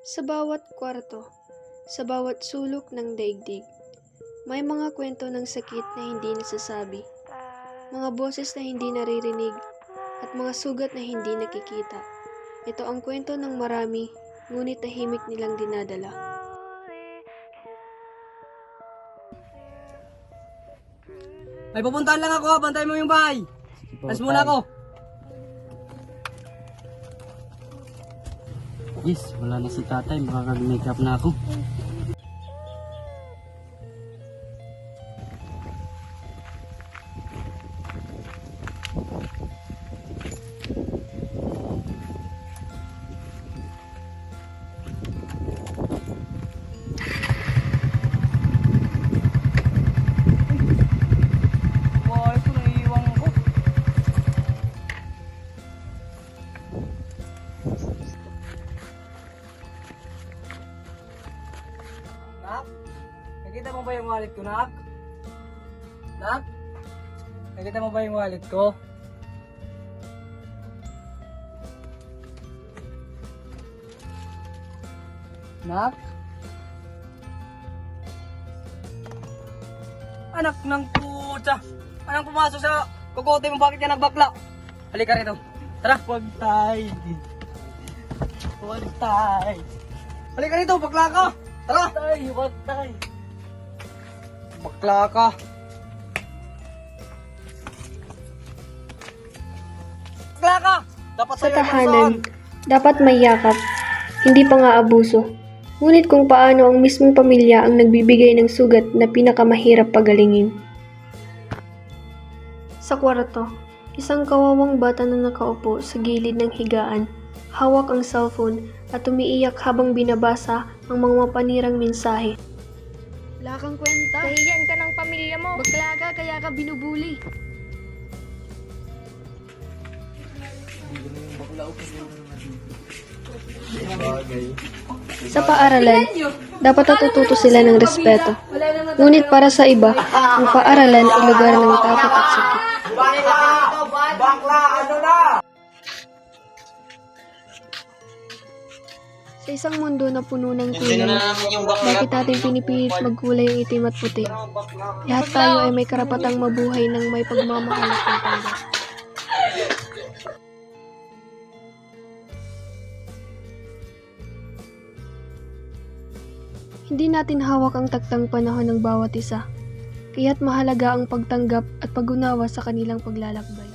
Sa bawat kwarto, sa bawat sulok ng daigdig, may mga kwento ng sakit na hindi nasasabi, mga boses na hindi naririnig, at mga sugat na hindi nakikita. Ito ang kwento ng marami, ngunit tahimik nilang dinadala. May pupuntahan lang ako, bantay mo yung bahay. Alas muna ako. Yes, wala na si tatay, makakag-makeup na ako. Bahay ko, naiiwan ko. Nak? Nakita mo ba yung wallet ko, Nak? Nak? Nakita mo ba yung wallet ko? Nak? Anak ng puta! Anong pumasok sa kukote mo? Bakit ka nagbakla? Halika rito. Tara! Huwag tay! Huwag tay! Halika rito! Bakla ka! Tara! Tay! Huwag tay! Bakla ka! Bakla ka! Dapat Sa sa'yo yung tahanan, manusahan. dapat may yakap, hindi pa nga abuso. Ngunit kung paano ang mismong pamilya ang nagbibigay ng sugat na pinakamahirap pagalingin. Sa kwarto, isang kawawang bata na nakaupo sa gilid ng higaan, hawak ang cellphone at umiiyak habang binabasa ang mga mapanirang mensahe. Wala kang kwenta. Kahiyan ka ng pamilya mo. Bakla ka, kaya ka binubuli. Sa paaralan, dapat natututo sila ng respeto. Ngunit para sa iba, ang paaralan ay lugar ng takot at sakit. Sa isang mundo na puno ng kulay, bakit natin pinipilit magkulay ang itim at puti? Lahat tayo ay may karapatang mabuhay ng may pagmamahal at pagtanggap. Hindi natin hawak ang taktang panahon ng bawat isa, kaya't mahalaga ang pagtanggap at pag-unawa sa kanilang paglalakbay.